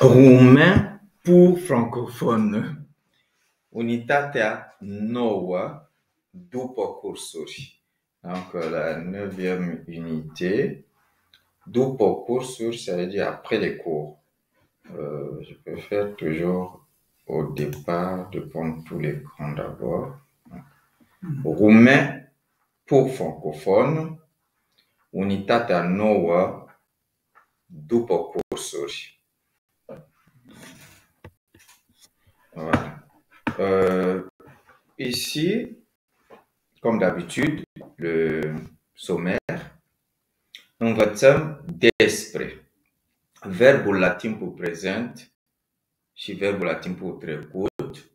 Roumain pour francophone. Unitatea nouă după cursuri. Donc la 9e unité, după cursuri, ça veut dire après les cours. Je préfère toujours au départ de prendre tout l'écran d'abord. Roumain pour francophone. Unitatea nouă după cursuri. Voilà. Ici, comme d'habitude, le sommaire, învățăm despre verbul la timpul prezent și verbul la timpul trecut,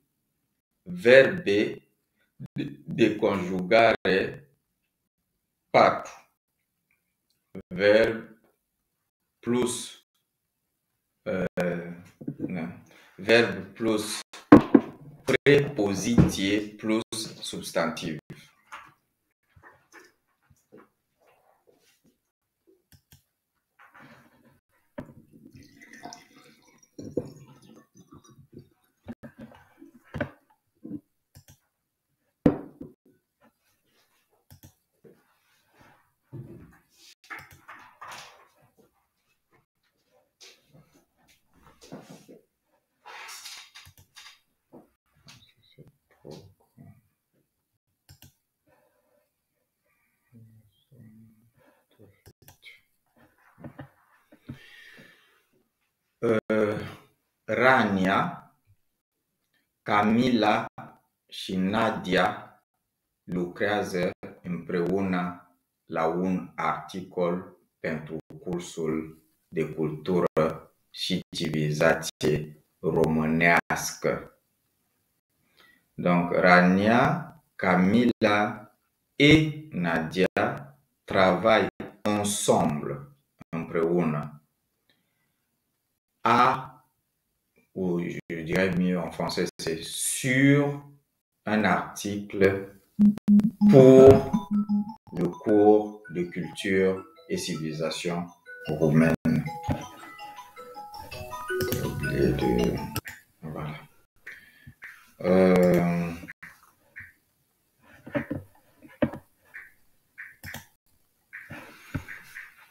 verbe de conjugare 4, verb plus verb plus préposiție plus substantiv. Rania, Camila și Nadia lucrează împreună la un articol pentru cursul de cultură și civilizație românească. Donc Rania, Camila et Nadia travaillent ensemble, împreună. Ou je dirais mieux en français, c'est sur un article pour le cours de culture et civilisation roumaine. J'ai oublié de... Voilà.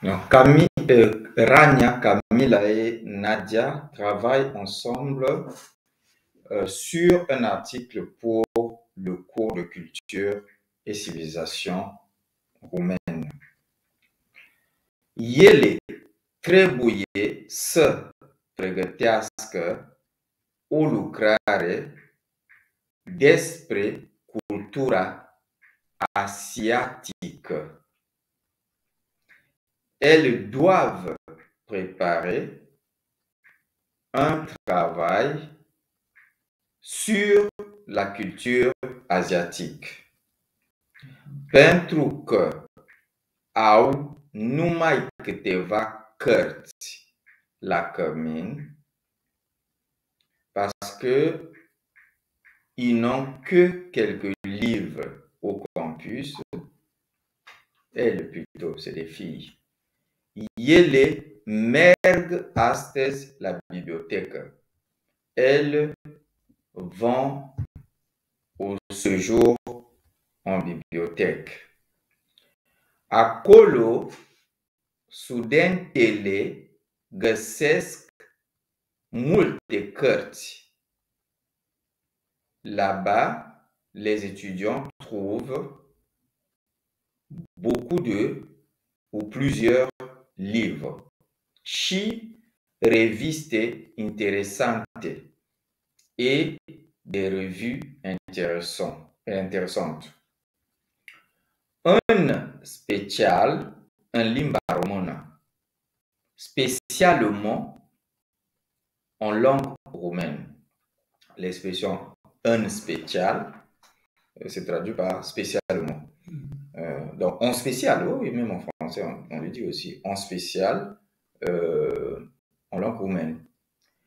Donc, Rania, Camila et Nadia travaillent ensemble sur un article pour le cours de culture et civilisation roumaine. Ele trebuie să pregătească o lucrare despre cultura asiatică. Elles doivent préparer un travail sur la culture asiatique. Pentru că au numai câteva cărți la cămin, parce que ils n'ont que quelques livres au campus. Elles plutôt, c'est des filles. Ele merg astăzi la bibliotecă. Elles vont au séjour en bibliothèque. Acolo, studentele găsesc multe cărți. Là-bas, les étudiants trouvent beaucoup de ou plusieurs livres și reviste interesante et des revues intéressantes. În special în limba română, spécialement en langue roumaine. L'expression en spécial se traduit par spécialement. Donc en spécial, oui, même en français on le dit aussi, en spécial en langue roumaine.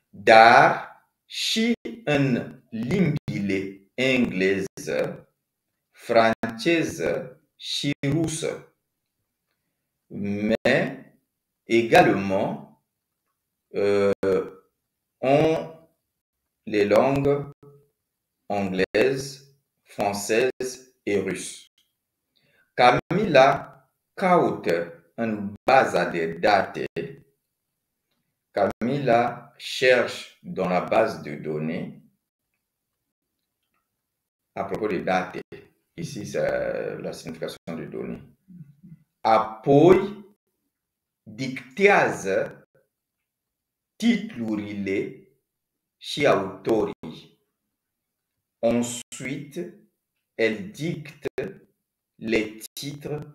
Dar și în limbile engleză, franceză și rusă. Mais également ont les langues anglaises, françaises et russes. Camila caută în baza de date. Camila cherche dans la base de données. À propos de date, ici c'est la signification de données. Apoi dictează titlurile și autorii. Ensuite, elle dicte les titres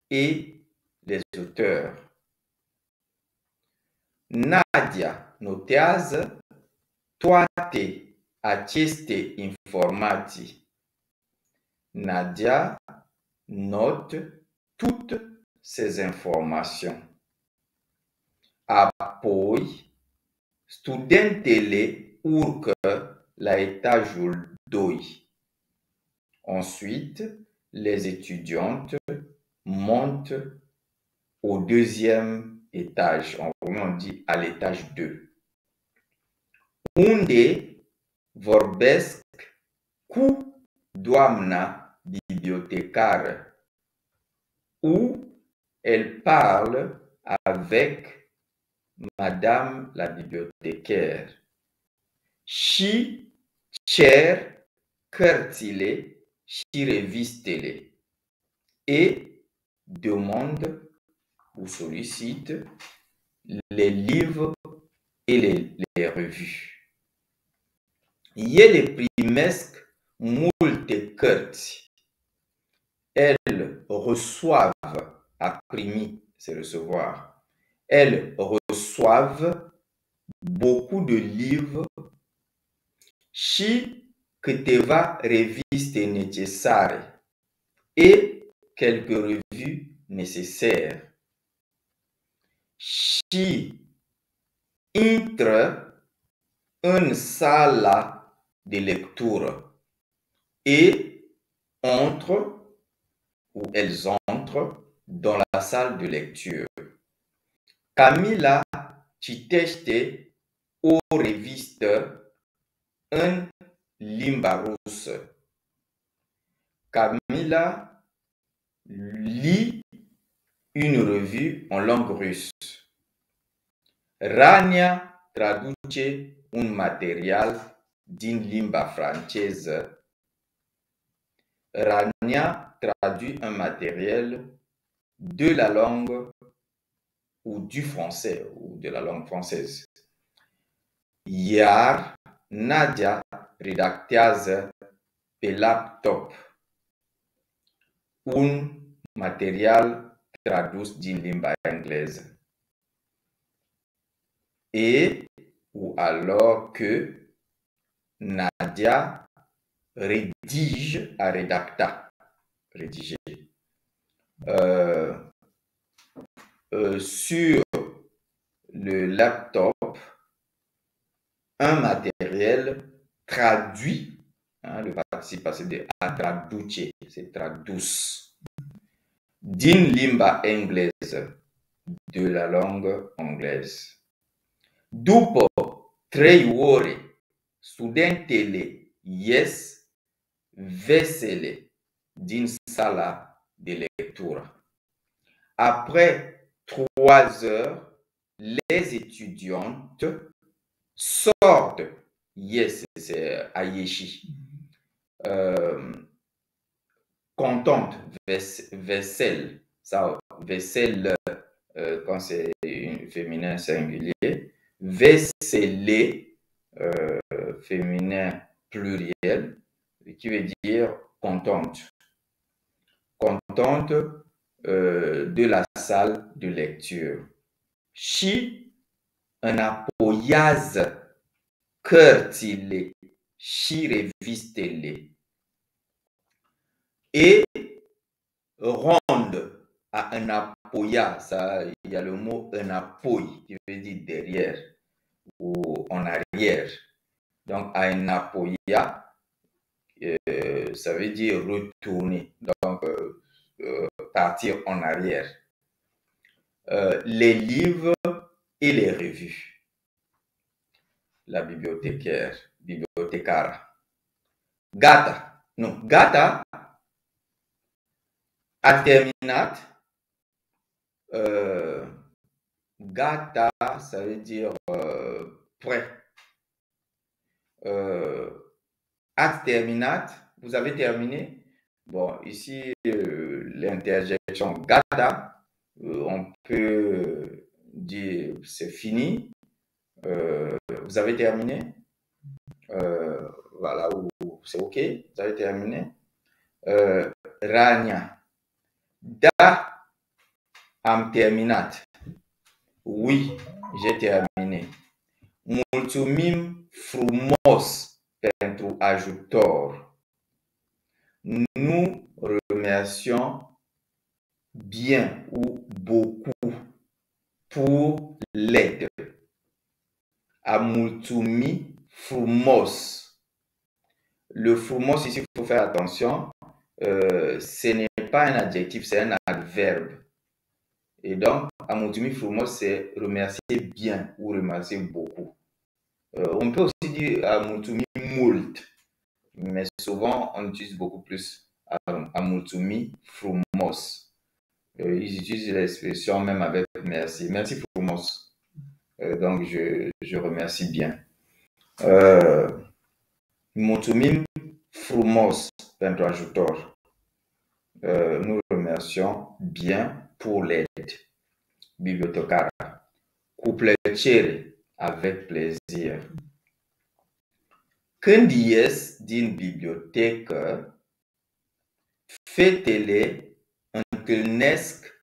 et les auteurs. Nadia notează toate aceste informații. Nadia note toutes ces informations. Apoi, studentele urcă la etajul 2. Ensuite, les étudiantes montent au deuxième étage. En roumain, on dit à l'étage 2. Unde vorbesc cu doamna bibliotecară. Où elle parle avec Madame la bibliothécaire. Și cer cărțile și revistele. Et demande ou sollicite les livres et les revues. Ele primesc multe cărți. Elles reçoivent, a primi, c'est recevoir. Elles reçoivent beaucoup de livres și câteva reviste necesare et quelques revues nécessaires. Și intră în sala de lectură et entre ou elles entrent dans la salle de lecture. Camila citește o revistă în limba rusă. Camila lit une revue en langue russe. Rania traduce un material din limba franceză. Rania traduit un matériel de la langue ou du français ou de la langue française. Iar Nadia redactează pe laptop un material tradus din limba engleză. Et ou alors que Nadia rédige à redacta, rédiger. Sur le laptop, un matériel traduit, hein, le participe passé de a traduce, c'est tradus, din limba engleză, de la langue anglaise. După 3 ore, studentele ies vesele din sala de lectură. Après 3 heures, les étudiantes sortent, yes, c'est a ieși, contente, vaisselle, sau vaisselle quand c'est féminin singulier, vaisselle féminin pluriel, qui veut dire contente. Contente de la salle de lecture. Și înapoiază cărțile și revistele. Et ronde, à înapoia, ça, il y a le mot înapoi, qui veut dire derrière ou en arrière. Donc, à înapoia, ça veut dire retourner, donc partir en arrière. Les livres et les revues. la bibliothécaire, bibliotecara. Gata. Non, gata a terminat. Gata, ça veut dire prêt. A terminat, vous avez terminé. Bon, ici, l'interjection gata, on peut dire c'est fini. Vous avez terminé. Voilà, c'est OK, vous avez terminé. Rania. Da am terminat. Oui, j'ai terminé. Mulțumim frumos pentru ajutor. Nous remercions bien ou beaucoup pour l'aide. A mulțumi frumos. Le frumos, ici, il faut faire attention. Ce n'est pas un adjectif, c'est un adverbe. Et donc, a mulțumi frumos, c'est remercier bien ou remercier beaucoup. On peut aussi dire a mulțumi mult, mais souvent, on utilise beaucoup plus a mulțumi frumos. Ils utilisent l'expression même avec merci. Merci frumos. Donc, je remercie bien. Mulțumim frumos pentru ajutor. Nous remercions bien pour l'aide. Bibliotecara. Cu plăcere, avec plaisir. Când ies din bibliotecă, fetele întâlnesc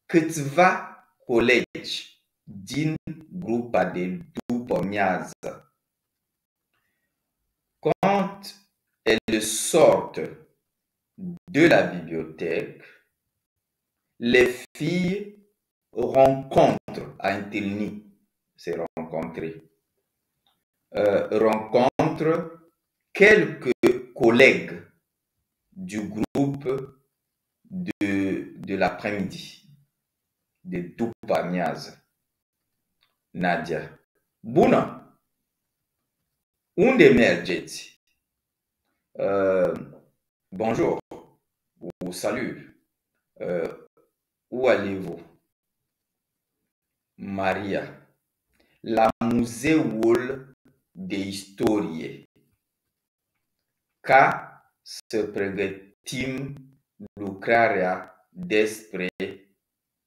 câțiva colegi din grupa de după-amiază. Quand elles sortent de la bibliothèque, les filles rencontrent, a întâlni, c'est rencontrer, rencontrent quelques collègues du groupe de l'après-midi, de după-amiază. Nadia. Bună! Unde mergeți? Bonjour ou salut. Où allez-vous? Maria. La muzeul de istorie. Ca să pregătim lucrarea despre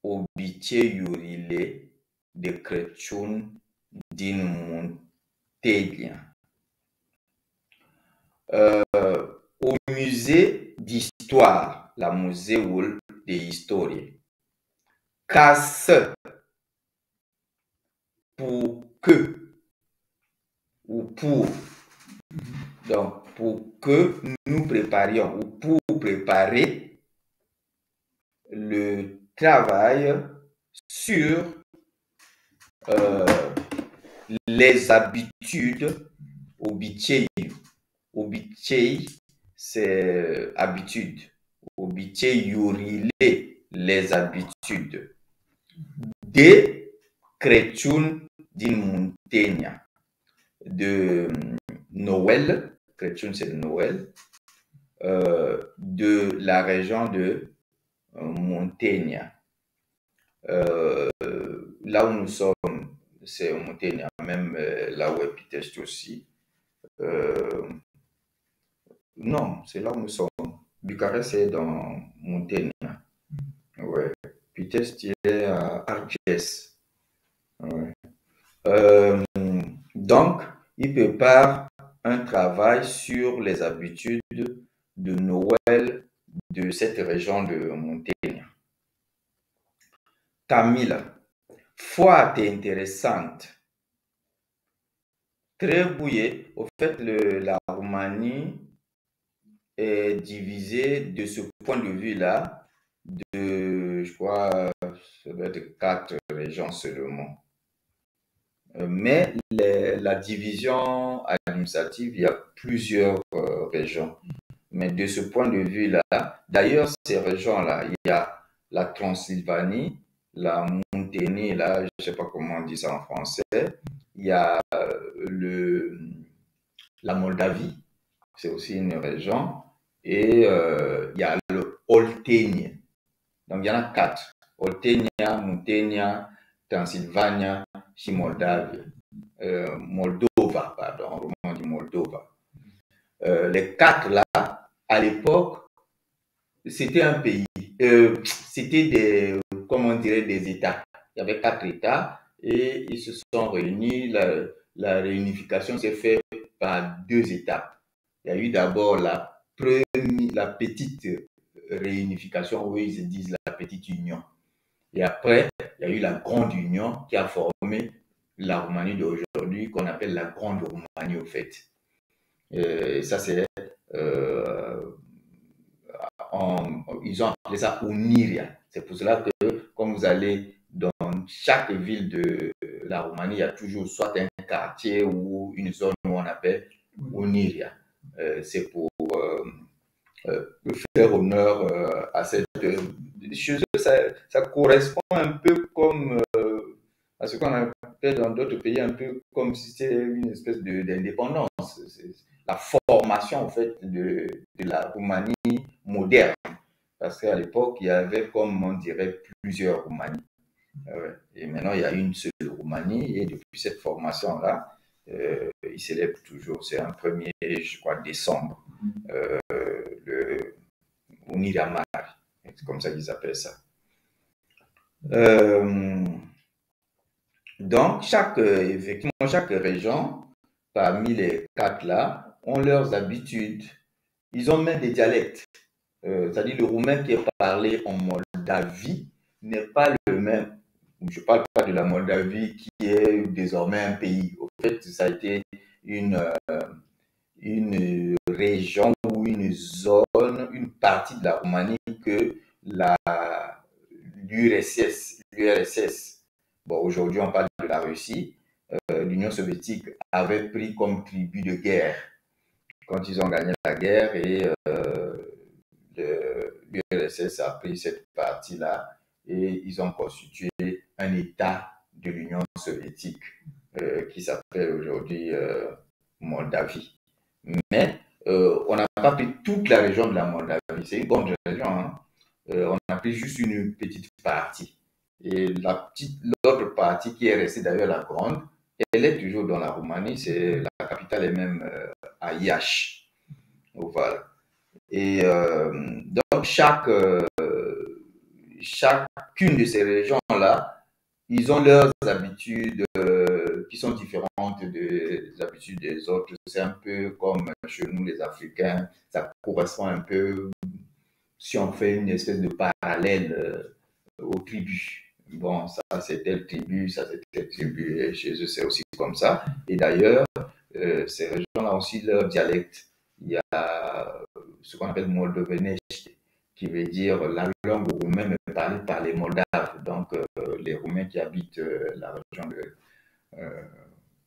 obiceiurile de Crăciun din Muntenia. Au musée d'histoire, la muzeul de istorie. Ca să, pour que, ou pour. Donc, pour que nous préparions, ou pour préparer le travail sur les habitudes, obicei. Obicei, c'est habitude. Obiceiurile, les habitudes. De Crăciun din Muntenia. De Noël, Crăciun c'est Noël, de la région de Muntenia. Là où nous sommes, c'est Muntenia, même là où est Pitești aussi. Non, c'est là où nous sommes. Bucarest, c'est dans Muntenia. Ouais. Pitești est à Argeș. Ouais. Donc, il prépare un travail sur les habitudes de Noël de cette région de Muntenia. Camila, foarte interesant. Trebuie, au fait, la Roumanie est divisée de ce point de vue-là de, je crois, ça doit être 4 régions seulement. Mais la division administrative, il y a plusieurs régions. Mais de ce point de vue-là, d'ailleurs, ces régions-là, il y a la Transylvanie, la Muntenie, là, je ne sais pas comment on dit ça en français. il y a la Moldavie, c'est aussi une région, et il y a le Oltenia. Donc il y en a 4. Oltenia, Muntenia, Transylvania, Moldavie. Moldova, pardon, on dit Moldova. Les 4 là, à l'époque, c'était un pays, c'était des, comment on dirait, des États. Il y avait 4 États et ils se sont réunis. La réunification s'est faite par 2 étapes. Il y a eu d'abord la petite réunification, où ils se disent la petite union. Et après, il y a eu la grande union qui a formé la Roumanie d'aujourd'hui, qu'on appelle la grande Roumanie au fait. Et ça, c'est ils ont appelé ça Unirea. C'est pour cela que, quand vous allez dans chaque ville de la Roumanie, il y a toujours soit un quartier ou une zone où on appelle Unirea. C'est pour faire honneur à cette chose. Ça correspond un peu comme à ce qu'on appelle dans d'autres pays, un peu comme si c'était une espèce d'indépendance. La formation, en fait, de la Roumanie moderne. Parce qu'à l'époque, il y avait, comme on dirait, plusieurs Roumanies. Et maintenant, il y a une seule Roumanie. Et depuis cette formation-là, il célèbre toujours, c'est un 1er, je crois, décembre, le Unirea Mare. C'est comme ça qu'ils appellent ça. Donc, effectivement, chaque région, parmi les 4 là, ont leurs habitudes. Ils ont même des dialectes. C'est-à-dire le roumain qui est parlé en Moldavie n'est pas le même. Je ne parle pas de la Moldavie qui est désormais un pays. Au fait, ça a été une région ou une zone, une partie de la Roumanie que l'URSS, bon, aujourd'hui on parle de la Russie, l'Union soviétique avait pris comme tribu de guerre quand ils ont gagné la guerre, et l'URSS a pris cette partie-là et ils ont constitué un État de l'Union soviétique qui s'appelle aujourd'hui Moldavie. Mais on n'a pas pris toute la région de la Moldavie. C'est une grande région. Hein. On a pris juste une petite partie. Et l'autre partie qui est restée, d'ailleurs la grande, elle est toujours dans la Roumanie. La capitale est même à Iași. Voilà. Et donc chacune de ces régions-là, ils ont leurs habitudes qui sont différentes des habitudes des autres. C'est un peu comme chez nous les Africains, ça correspond un peu, si on fait une espèce de parallèle aux tribus. Bon, ça c'est telle tribu, ça c'est telle tribu, et chez eux c'est aussi comme ça. Et d'ailleurs, ces régions-là ont aussi leur dialecte. Il y a ce qu'on appelle moldovenești, qui veut dire la langue roumaine parlée par les Moldaves, donc les Roumains qui habitent la région de...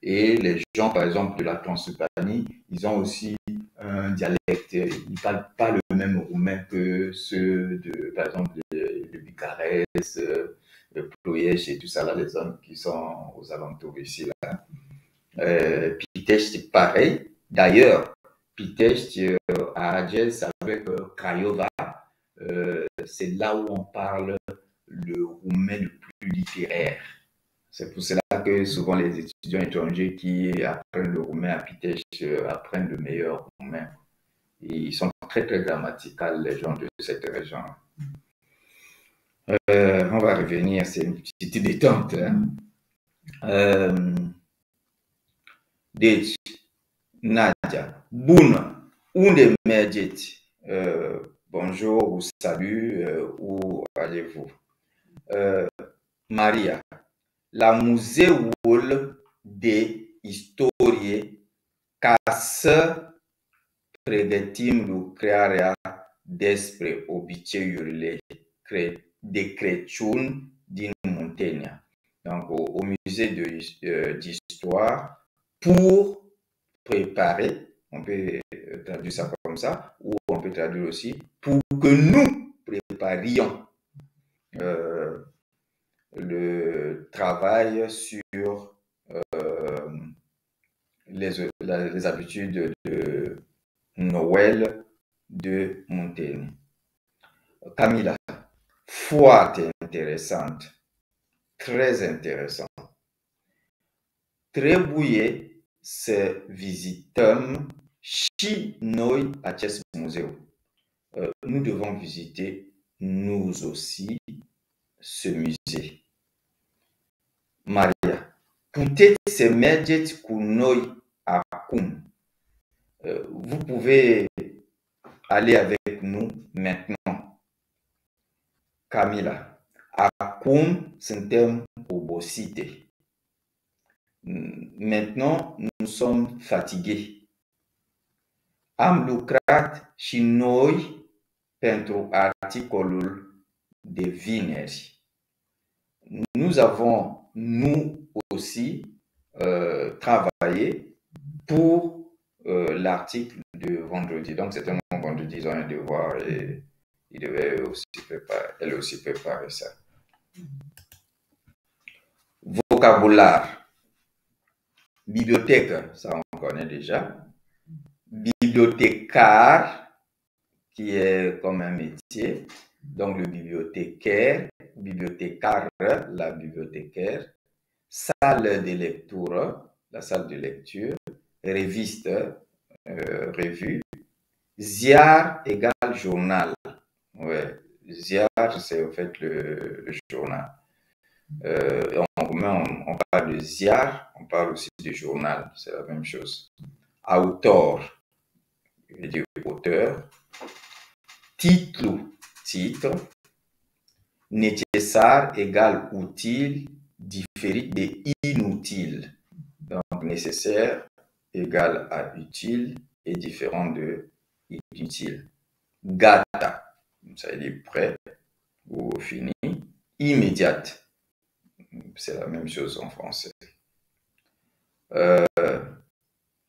et les gens, par exemple, de la Transylvanie, ils ont aussi un dialecte. Ils ne parlent pas le même roumain que ceux de, par exemple, de Bucarest, de Ploiești et tout ça, là, les zones qui sont aux alentours ici. Là. Pitești, c'est pareil. D'ailleurs, Pitești à Argeș avec Craiova, c'est là où on parle le roumain le plus littéraire. C'est pour cela que souvent les étudiants étrangers qui apprennent le roumain à Pitești apprennent le meilleur roumain. Et ils sont très très grammaticaux, les gens de cette région. On va revenir, c'est une petite détente. Hein. Deci, Nadia, bună, unde mergeți? Bonjour ou salut, où allez-vous? Maria, la muzeul de istorie ca să pregătim lucrarea despre obiceiurile de Crăciun din Muntenia. Donc au musée d'histoire pour préparer, on peut traduire ça comme ça, ou on peut traduire aussi pour que nous préparions le travail sur les habitudes de Noël de Montaigne. Camilla, foi intéressante, très intéressant. Trebuie să vizităm și noi acest museu. Nous devons visiter nous aussi ce musée. Maria, puteți să mergeți cu noi acum. Vous pouvez aller avec nous maintenant. Camila, acum suntem obosite. Maintenant, nous sommes fatigués. Am lucrat și noi pentru articolul de vineri. Nous avons, nous aussi, travaillé pour l'article de vendredi. Donc, c'était mon vendredi, ils ont un devoir et ils devaient aussi elle aussi préparer ça. Vocabulaire. Bibliothèque, ça on connaît déjà. Bibliothécaire, qui est comme un métier. Donc, le bibliothécaire, bibliothécaire, la bibliothécaire. Salle de lecture, la salle de lecture. Reviste, revue. Ziar égale journal. Ouais. Ziar, c'est en fait le journal. On parle de ziar, on parle aussi de journal, c'est la même chose. Autor, je veux dire auteur. Titre, titre. Nécessaire égale utile, différé de inutile. Donc, nécessaire égale à utile et différent de inutile. Gata, ça veut dire prêt ou fini. Immédiate, c'est la même chose en français.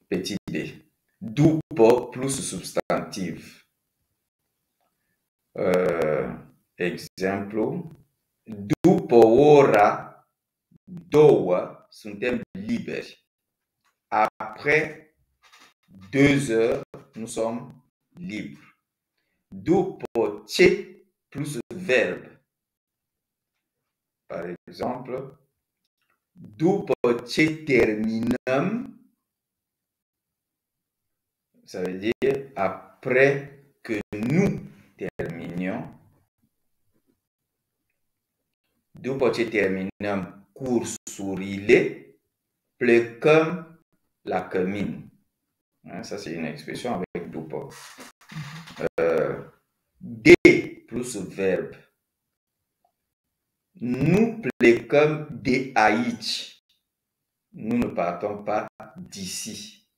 Petit d. După plus substantiv. Exemplu. După ora 2 suntem liberi. Après 2 heures, nous sommes libres. După ce plus verbe. Par exemple, după ce terminăm, ça veut dire après que nous terminions. După ce terminăm cursurile, plecăm la cămin. Ça, c'est une expression avec după. De plus verbe. Nous plecăm de aici. Nous ne partons pas d'ici.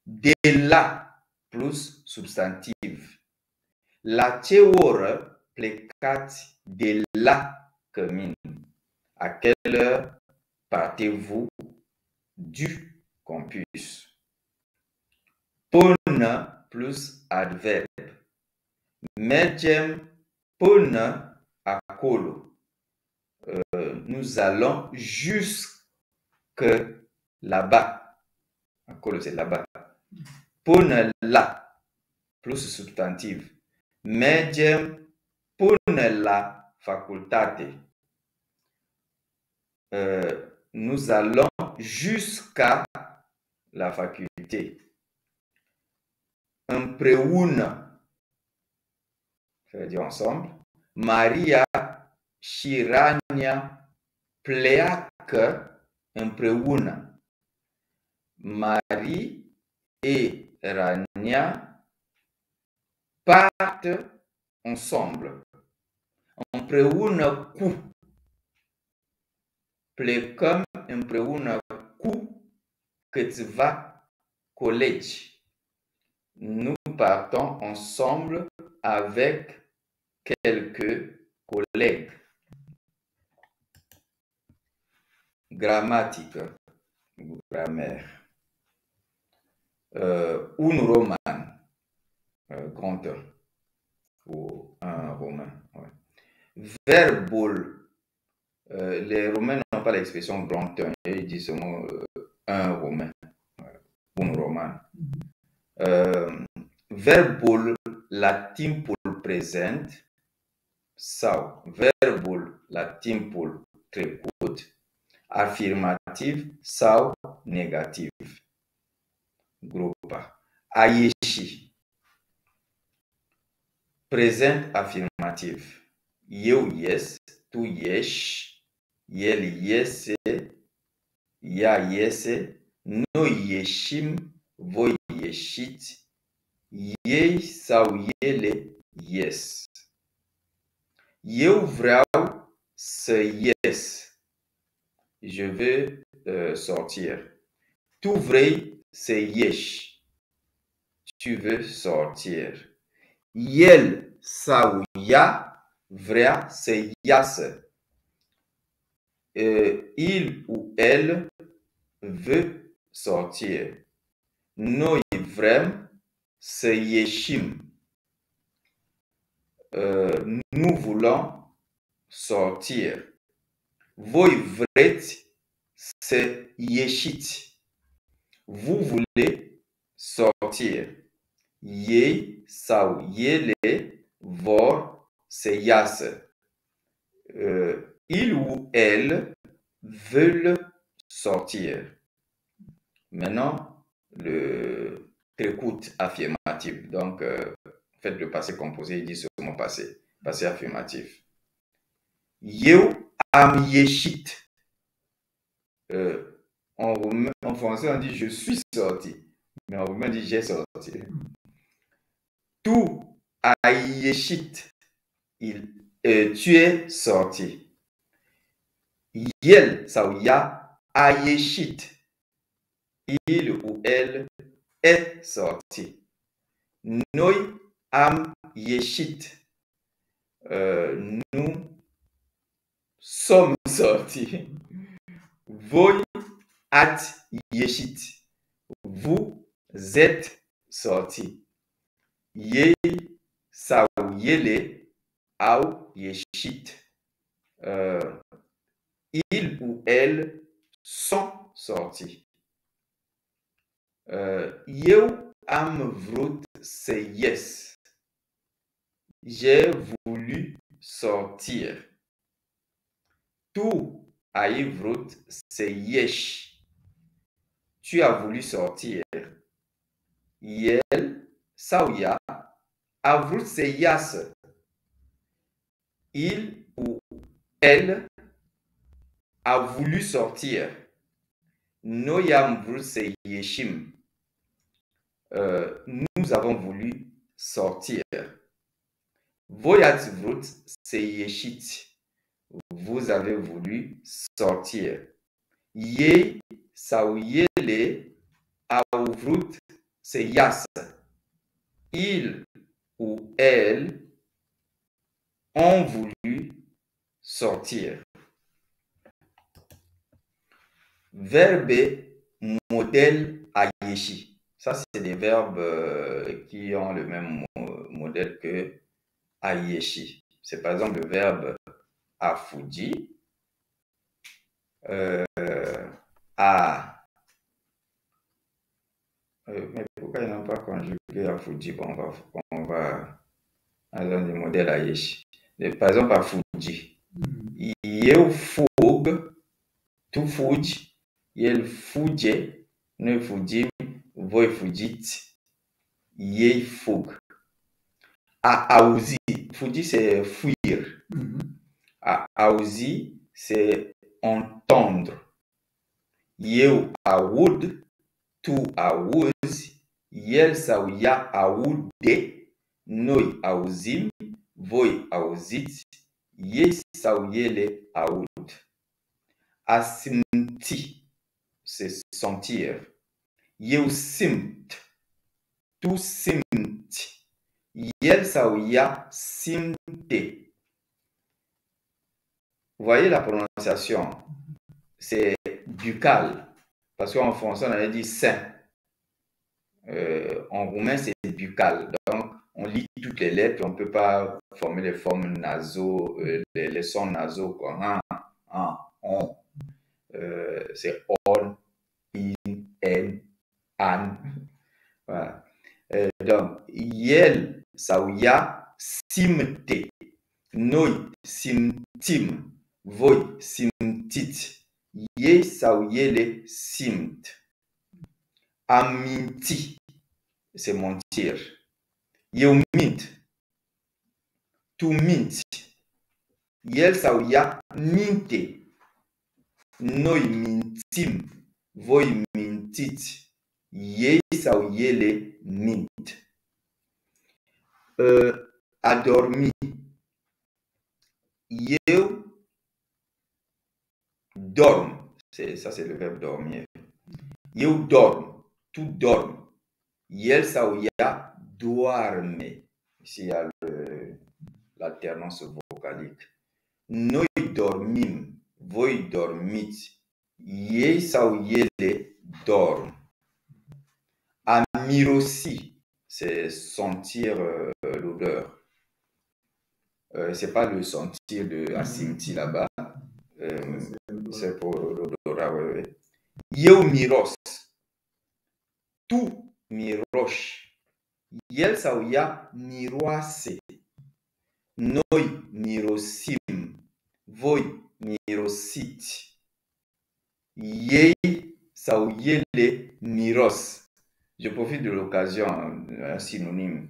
De là plus substantiv. La ce oră plecați de la cămin? À quelle heure partez-vous du campus? Până plus adverbe. Mergem până acolo. Nous allons jusque là-bas. Acolo, c'est là-bas. Până la, plus substantiv. Mergem până la facultate. Nous allons jusqu'à la faculté. Împreună, ça veut dire ensemble. Maria și Rania pleacă împreună. Marie et Rania partent ensemble. Împreună cu. Plecăm împreună cu câțiva colegi. Nous partons ensemble avec quelques collègues. Gramatică, grammaire. Un roman, grand ou un roman. Ouais. Verbul, les Romains n'ont pas l'expression grand, ils disent seulement un roman. bun roman. Verbul la timpul prezent sau verbul la timpul trecut, afirmativ sau negativ. Grupa. A ieși. Prezent afirmativ. Eu ies, tu ieși, el iese, ea iese, noi ieșim, voi ieșiți, ei sau ele ies. Eu vreau să ies. Je veux sortir. Tu vrei să ieși. Tu veux sortir. El sau ea vrea să iasă. Il ou elle veut sortir. Noi vrem să ieșim. Nous voulons sortir. Voi vreți să ieșiți. Vous voulez sortir. Ei sau ele vor să iasă. Il ou elle veulent sortir. Maintenant, le trecut affirmatif. Donc, faites le passé composé, il dit seulement passé. Passé affirmatif. Eu am ieșit. En français, on dit je suis sorti. Mais en roumain, on dit j'ai sorti. Tu ai ieșit. Tu es sorti. El sau ea a ieșit. Il ou elle est sorti. Noi am ieșit. Nous sommes sortis. Voi ați ieșit. Vous êtes sortis. Ei sau ele au ieșit. Ils ou elles sont sortis. Eu am vrut să ies. J'ai voulu sortir. Tu ai vrut să ieși. Tu as voulu sortir. El sau ea a vrut să iasă. Il ou elle a voulu sortir. Noi am vrut să ieșim. Nous avons voulu sortir. Voi ați vrut să ieșiți. Vous avez voulu sortir. Ei sau ele au vrut să iasă. Il ou elle ont voulu sortir. Verbe modèle a ieși. Ça, c'est des verbes qui ont le même modèle que a ieși. C'est par exemple le verbe a fugi, mais pourquoi ils n'ont pas conjugué a fugi? Bon, on va dans des modèles a ieși. Par exemple, a fugi. Eu fug, tu fugi, el fuge, noi fugim, voi fugiți, ei fug. A auzi, fugi c'est fuir. A auzi c'est entendre. Eu aud, tu auzi, el sau ea aude, noi auzim, voi auziți, ei sau ele aud. A simți, c'est sentir. Eu simt, tu simți, el sau ea simte. Vous voyez la prononciation, c'est buccal, parce qu'en français on avait dit sain. En roumain c'est buccal, donc on lit toutes les lettres, on ne peut pas former les formes nasaux, les sons nasaux comme on. C'est on, in, en, an, Donc, yel sauya simte. Noi simtim. Voi simtit. Ye sauyele simt. Aminti, c'est mentir. Eu mint. Tu mint. Yel sauya minte. Noi mintim. Voi mintit. Ye sauyele mint. Adormi. Eu dorme. Ça, c'est le verbe dormir. Eu dorme. Tu dormes. Yel sauya dorme. Ici, il y a l'alternance vocalique. Noi dormim. Voi dormit. Ye sauyele dorme. Amirosi, c'est sentir l'odeur. C'est pas le sentir de asimti là-bas. C'est pour l'odorat. Ouais. Yeu miros. Tu mirosh. Yel sauya miroase. Noi mirosim. Voi mirosit. Yei sauyele miros. Je profite de l'occasion, un synonyme.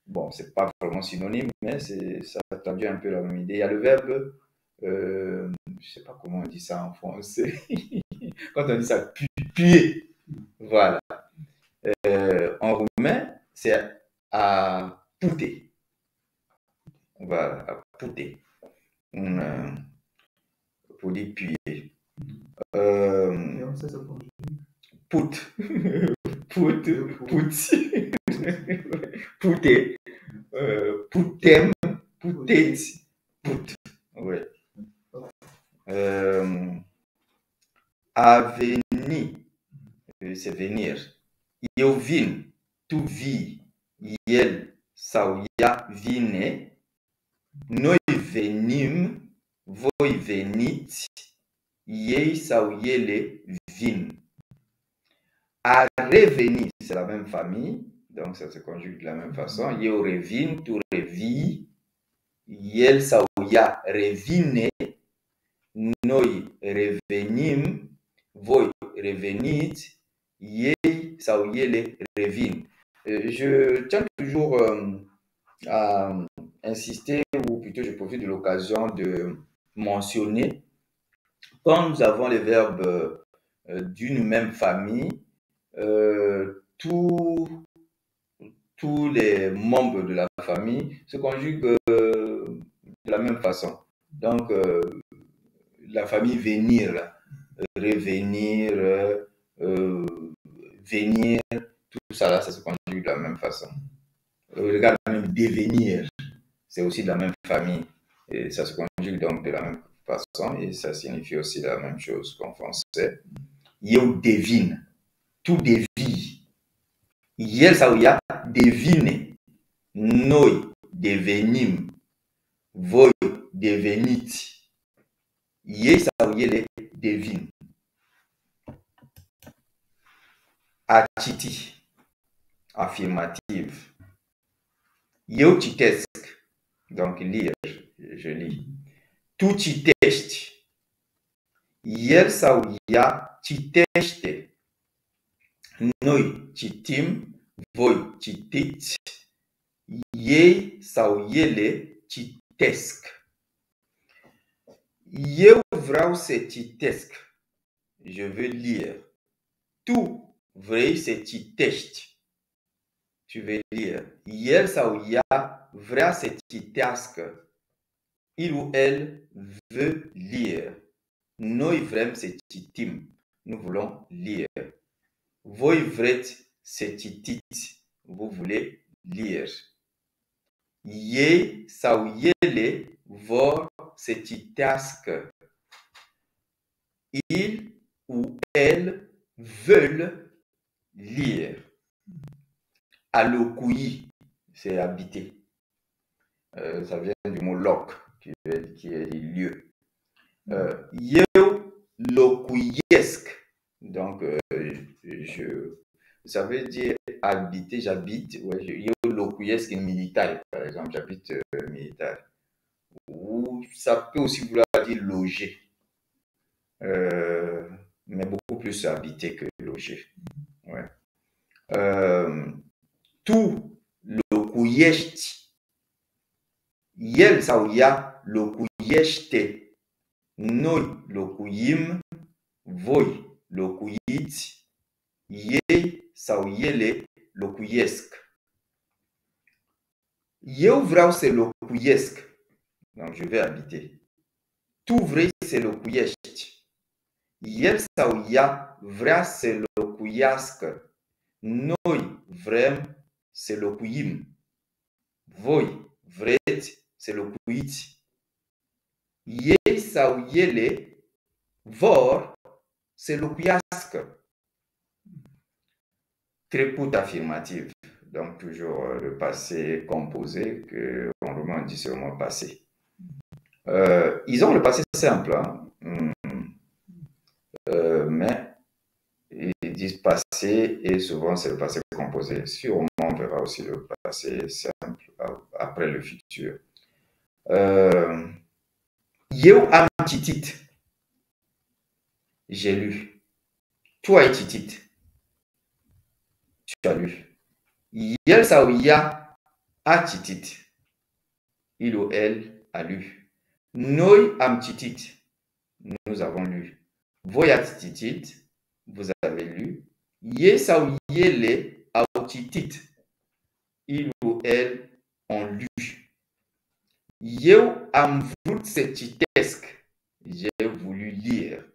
Bon, c'est pas vraiment synonyme, mais ça traduit un peu la même idée. Il y a le verbe, je sais pas comment on dit ça en français. Quand on dit ça, puer. Voilà. En roumain, c'est à pouter. Voilà, à pouter. Pour dire puer. Put. Put. Put. Pouter. Poutem. Poutet. Put. Ouais. Avenir. C'est venir. Eu vin. Tu vi. Yel sauya vine. Noi venim. Voi venit. Yei sauyele vin. À revenir, c'est la même famille, donc ça se conjugue de la même façon. Yeu revin, tu revi. Yel sauya revine. Noi revenim. Voi revenit. Yei sauyele revin. Je tiens toujours à insister, ou plutôt je profite de l'occasion de mentionner, quand nous avons les verbes d'une même famille, tous les membres de la famille se conjuguent de la même façon. Donc, la famille venir, revenir, venir, tout ça là, ça se conjugue de la même façon. Regarde, même devenir, c'est aussi de la même famille. Et ça se conjugue donc de la même façon et ça signifie aussi la même chose qu'en français. Yeu devine, tu devis. Yel sauya devine. Noi devenim. Voi devenit. Ye sauyele devine. Atiti. Affirmative. Eu citesc. Donc lire, je lis. Tu citești. El sau ea citește. Noi citim, voi citiți. Ei sau ele citesc. Eu vreau să citesc. Je veux lire. Tu vrei să citești. Tu veux lire. El sau ea vrea să citească. Il ou elle veut lire. Noi vrem să citim. Nous voulons lire. Voi vreți să citiți. Vous voulez lire. Ei sau ele vor să citească. Il ou elle veulent lire. À locui, c'est habiter. Ça vient du mot loc, qui est lieu. Eu locuiesc. Donc, ça veut dire habiter, j'habite, ouais, eu locuiesc în militare, par exemple, j'habite militare. Ou ça peut aussi vouloir dire loger, mais beaucoup plus habiter que loger. Ouais. Tu locuiești, el sau ea locuiește, noi locuim, voi locuiți, ei sau ele locuiesc. Eu vreau să locuiesc. Donc, je vais habiter. Tu vrei să locuiești. El sau ea vrea să locuiască. Noi vrem să locuim. Voi vreți să locuiți. Ei sau ele vor să locuiască. Trecut afirmatif. Donc, toujours le passé composé qu'on remet en discernement passé. Ils ont le passé simple, hein? Mais ils disent passé et souvent c'est le passé composé. Sûrement, on verra aussi le passé simple après le futur. Eu am citit. J'ai lu. Tu ai citit. Tu as lu. El sau ea a citit. Il ou elle a lu. Noi am citit. Nous avons lu. Voi ați citit. Vous avez lu. Ei sau ele au citit. Il ou elle ont lu. Eu am vrut să citesc. J'ai voulu lire.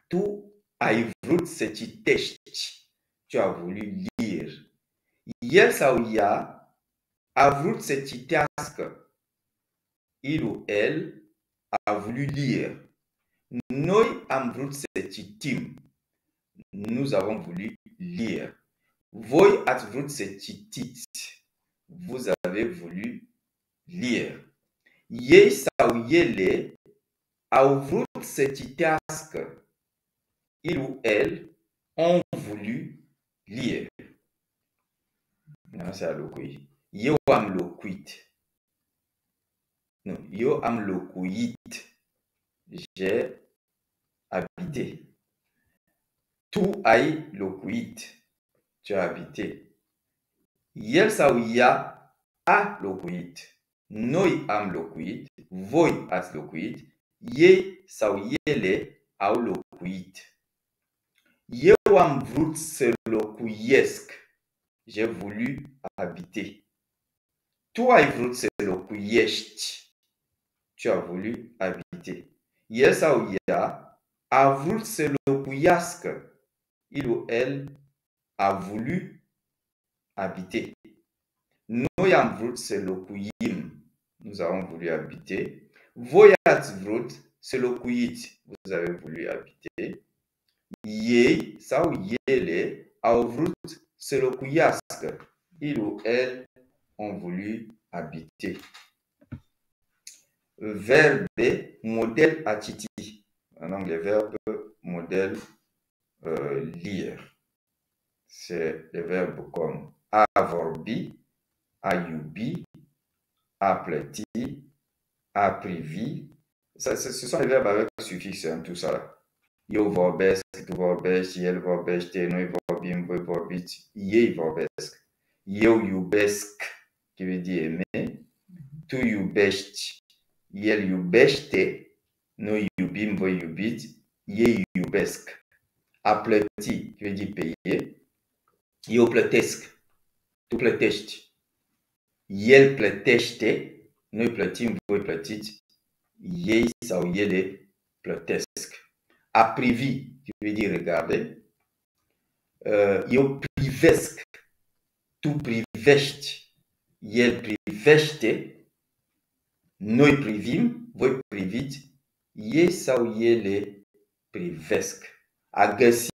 Tu ai vrut să citești. Tu as voulu lire. El sau ea a vrut să citească. Il ou elle a voulu lire. Noi am vrut să citim. Nous avons voulu lire. Voi ați vrut să citiți. Vous avez voulu lire. Ei sau ele au vrut să citească. Il ou elle ont voulu lire. Non, c'est à locui. Eu am locuit. Non, eu am locuit. J'ai habité. Tu ai locuit. Tu as habité. El sau ea a locuit. Noi am locuit. Voi ați locuit. Ei sau ele au locuit. Eu am vrut să locuiesc. J'ai voulu habiter. Tu ai vrut să locuiești. Tu as voulu habiter. El sau ea a vrut să locuiască. Il ou elle a voulu habiter. Noi am vrut să locuim. Nous avons voulu habiter. Voi ați vrut să locuiți. Vous avez voulu habiter. Ei sau ele au vrut să locuiască. Il ou elle ont voulu habiter. Verbe, modèle a citi. En anglais, verbe, modèle, lire. C'est des verbes comme a vorbi, a iubi, a plăti, a privi. Ce sont les verbes avec suffixe, hein, tout ça là. Eu vorbesc, tu vorbești, el vorbește, noi vorbim, voi vorbiți, ei vorbesc. Eu iubesc, qui veut dire aimer. Tu iubești, el iubește, noi iubim, voi iubiți, ei iubesc. A plăti, qui veut dire payer. Eu plătesc, tu plătești. El plătește, noi plătim, voi plătiți, ei sau ele plătesc. A privi, qui veut dire regarder. Eu privesc, tu privești, el privește, noi privim, voi priviți, ei sau ele privesc. A găsi,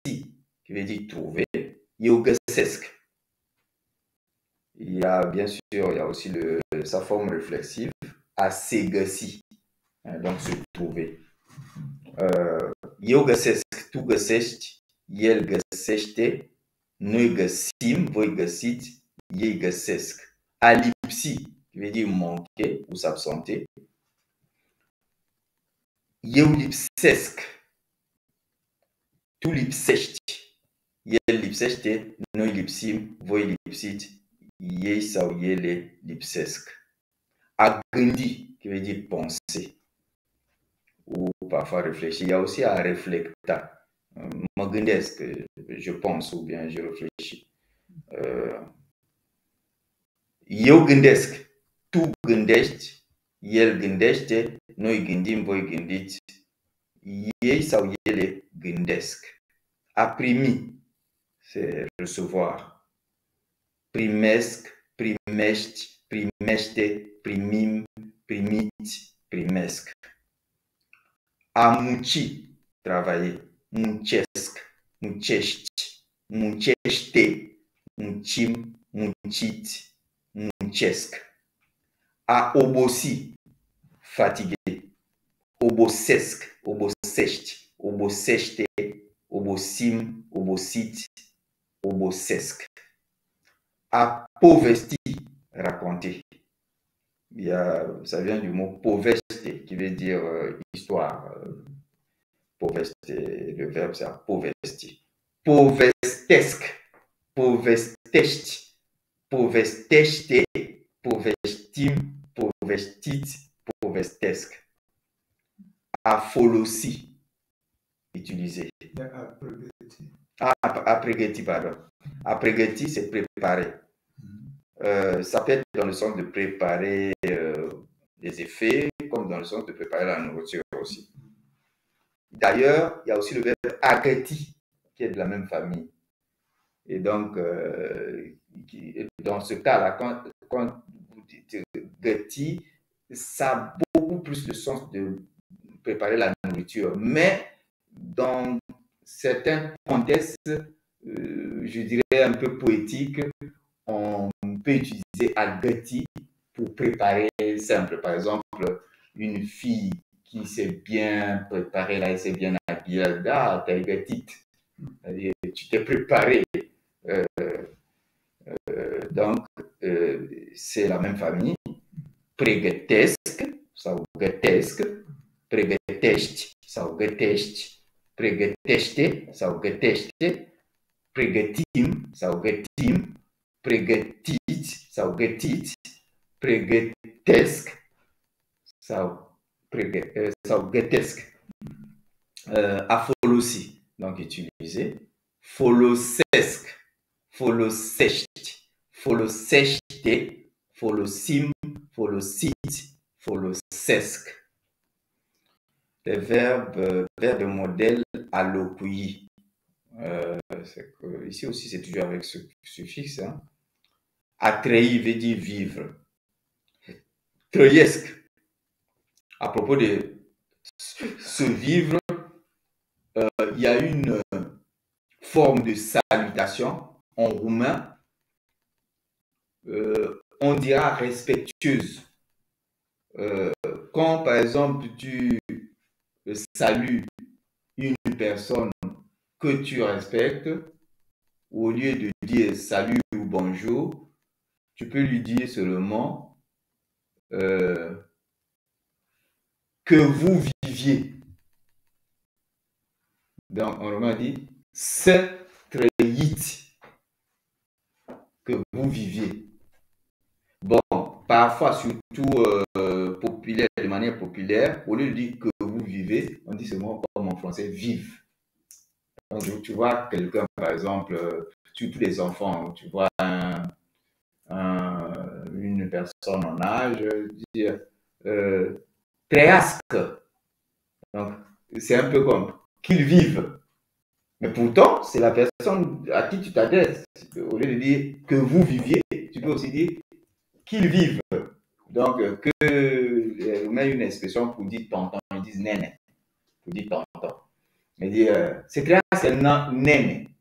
qui veut dire trouver, eu găsesc. Il y a bien sûr, il y a aussi sa forme réflexive, a se găsi, donc se trouver. Eu găsesc, tu găsești, el găsește, noigasim, voigasit, yeigasesc. Alipsi, qui veut dire manquer ou s'absenter. Yeulipsesc, tu lipsești. El lipsește, noi lipsim, voi lipsiți, ei sau ele lipsesc. A gândi, qui veut dire penser, ou parfois réfléchir. Il y a aussi à reflecta. Mă gândesc, je pense ou bien je réfléchis. Eu gândesc, tu gândești, el gândește, noi gândim, voi gândiți, ei sau ele gândesc. A primi, c'est recevoir. Primesc, primești, primește, primim, primiți, primesc. A munci, travailler. Muncesc, muncești, muncește, muncim, munciți, muncesc. A obosi, fatigué. Obosesc, obosești, obosește, obosim, obosiți, obosesc. A povesti, raconter. Ça vient du mot poveste, qui veut dire histoire. Poveste, le verbe c'est a povesti. Povestesc, povestești, povestește, povestim, povestiți, povestesc. A folosi, utiliser. A pregăti, pardon. A pregăti, c'est préparer. Ça peut être dans le sens de préparer des effets, comme dans le sens de préparer la nourriture aussi. D'ailleurs, il y a aussi le verbe agati, qui est de la même famille. Et donc, dans ce cas-là, quand vous dites gati, ça a beaucoup plus le sens de préparer la nourriture. Mais dans certains contextes, je dirais un peu poétiques, on peut utiliser agati pour préparer simple. Par exemple, une fille qui s'est bien préparée, là, elle s'est bien habillée, là, t'as agati. C'est-à-dire, tu t'es préparé. Donc, c'est la même famille. Pregătesc sau gătesc, pregătești sau gătești, pregătește sau gătește, pregătim sau gătim, pregătiți sau gătiți, pregătesc sau gătesc. A folosi, donc utiliser. Folosesc, folosești, folosește, folosim, folosiți, folosesc. Les verbes modèles à locui. Ici aussi, c'est toujours avec ce suffixe. Hein. A trăi veut dire vivre. Trăiesc. À propos de se vivre, il y a une forme de salutation en roumain. On dira respectueuse. Quand, par exemple, tu salues une personne que tu respectes, au lieu de dire salut ou bonjour, tu peux lui dire seulement que vous viviez. Donc, on m'a dit să trăiți, que vous viviez. Bon, parfois, surtout populaire, de manière populaire, au lieu de dire que vous vivez, on dit seulement comme en français, vive. Donc, tu vois quelqu'un, par exemple, surtout les enfants, tu vois une personne en âge dire trăiască. Donc, c'est un peu comme qu'ils vivent. Mais pourtant, c'est la personne à qui tu t'adresses. Au lieu de dire que vous viviez, tu peux aussi dire qu'ils vivent. Donc, on met une expression pour dire tonton, ils disent nene, pour dire tonton. Mais dire, c'est trăiască nene.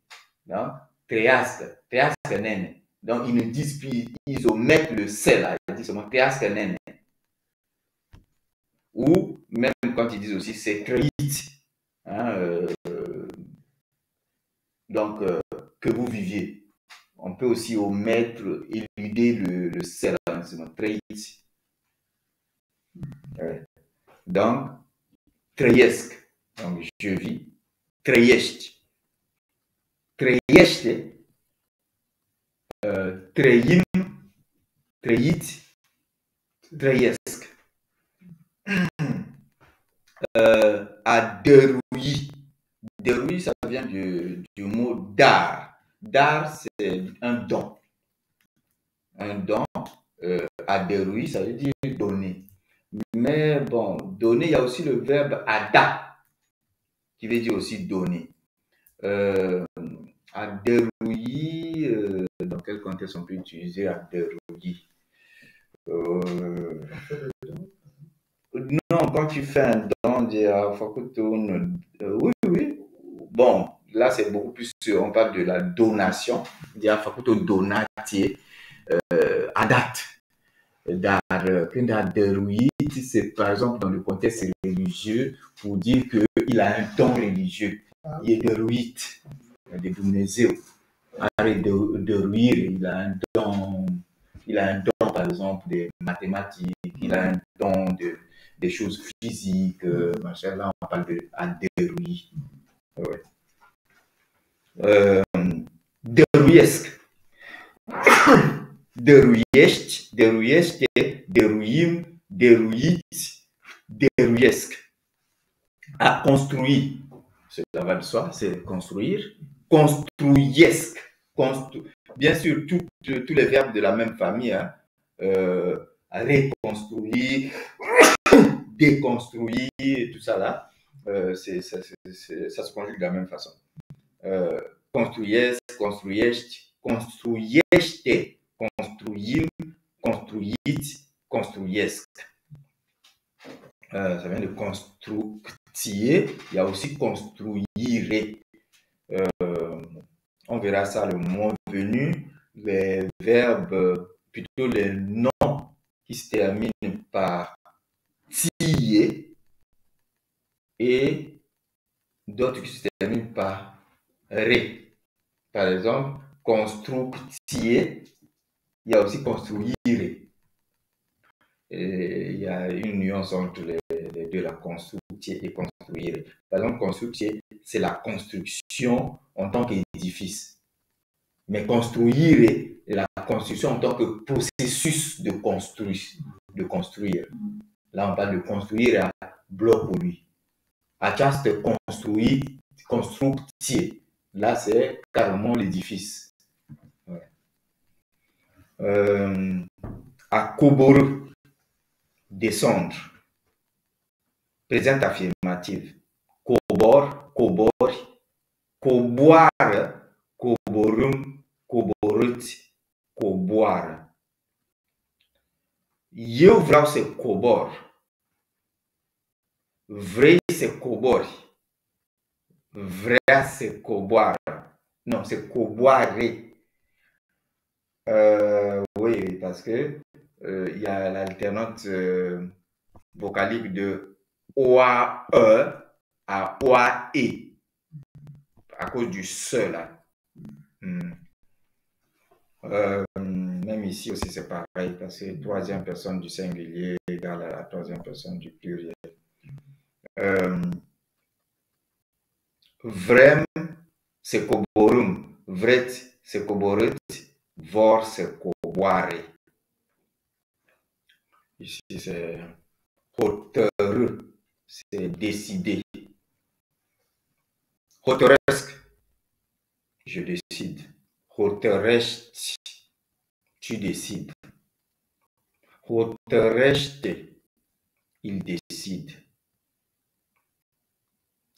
Trăiască nene. Donc, ils ne disent plus, ils omettent le C là, ils disent seulement trăiască nene. Ou même quand ils disent aussi c'est trăiți. Hein, donc, que vous viviez. On peut aussi omettre, éluder le C là, trăiți. Ouais. Donc, trăiesc. Donc, je vis. Trăiești. Trăiește. Trăim. Trăiți. Trăiesc. A dărui. Dărui, ça vient du mot dar. Dar, c'est un don. Un don. A dărui, ça veut dire donner. Mais bon, donner, il y a aussi le verbe ada, qui veut dire aussi donner. A dărui, dans quel contexte on peut utiliser a dărui? Non, quand tu fais un don, oui, oui. Bon, là c'est beaucoup plus, on parle de la donation. Facuto donatie, adat. Când a dăruit, c'est par exemple dans le contexte religieux pour dire qu'il a un don religieux. Il est dăruit de Dumnezeu. Are dăruire, il a un don par exemple de mathématiques, il a un don des choses physiques, machin, là on parle de a dărui. Ouais. Dăruiesc. Dăruiești, dăruiește, dăruim, dăruiți, dăruiesc. A construit, ça va de soi, c'est construire. Construiesc. Bien sûr, tous les verbes de la même famille, hein. Reconstruire, déconstruire, tout ça là, ça se conjugue de la même façon. Construiesc, construiești, construiește, construim, construiți, construiesc. Ça vient de constructier, il y a aussi construire. On verra ça le moment venu. Les verbes, plutôt les noms qui se terminent par tie et d'autres qui se terminent par ré. Par exemple, constructier, il y a aussi construire. Et il y a une nuance entre les deux, la constructier et construire. Par exemple, constructier, c'est la construction en tant qu'édifice. Mais construire est la construction en tant que processus de construire. Là, on parle de construire à bloc au lui. Această constructie. Là, c'est carrément l'édifice. Ouais. A coborâ. Descendre. Présent affirmative. Cobor, cobori, coboară, coborâm, coborâți, coboară. Eu vreau să cobor. Vrei să cobori. Vrea să coboară. Non, să coboare. Oui, parce que il y a l'alternante vocalique de OAE à OAE à cause du se là. Même ici aussi c'est pareil parce que troisième personne du singulier égale à la troisième personne du pluriel. Vrem să coborâm, vreți să coborâți, vor să coboare. Ici, c'est hotărâ, c'est décider. Hotărăsc, je décide. Hotărăști, tu décides. Hotărăște, il décide.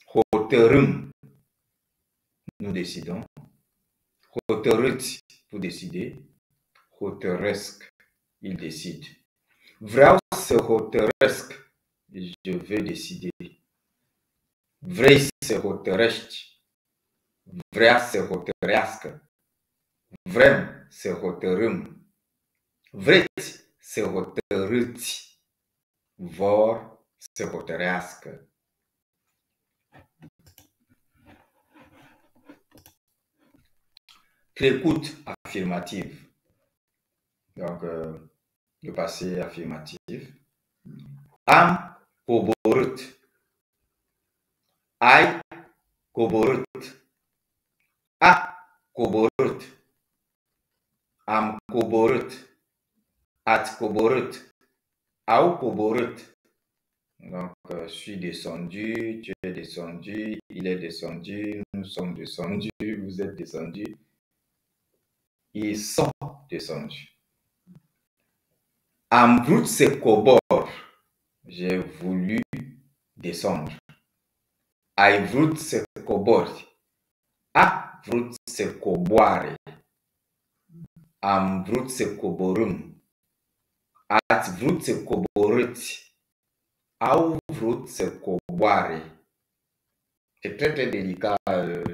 Hotărâm, nous décidons. Hotărâți, vous décidez. Hotărăsc, il décide. Vreau să hotărăsc, je veux décider. Vrei să hotărăști, vrea să hotărească. Vrem să hotărâm. Vreți să hotărâți, vor să hotărească. L'écoute affirmative. Donc, le passé affirmatif. Am coborât. Ai coborât. A coborât. Am coborât. Ați coborât. Au coborât. Donc, je suis descendu, tu es descendu, il est descendu, nous sommes descendus, vous êtes descendus. Ils sont descendus. Am vrut să cobor. J'ai voulu descendre. Ai vrut să cobori. A vrut să coboare. Am vrut să coborâm. Ați vrut să coborâți. Au vrut să coboare. C'est très très délicat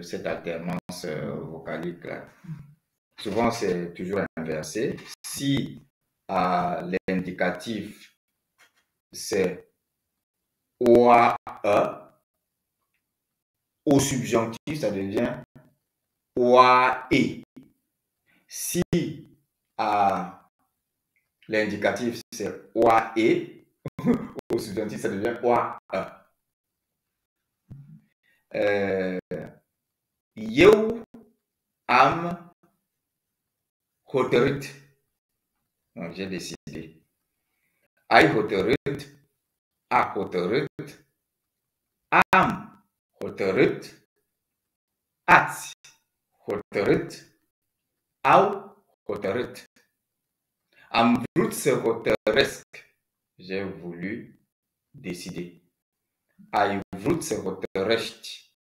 cette alternance vocalique là. Souvent c'est toujours inversé. Si l'indicatif c'est OAE, au subjonctif ça devient OAE. Si l'indicatif c'est OAE, au subjonctif ça devient OAE. Eu am hotărât. Donc j'ai décidé. Ai hotărât. A hotărât. Am hotărât. Ați hotărât. Au hotărât. Am vrut să hotăresc. J'ai voulu décider. Ai vrut să hotărăști.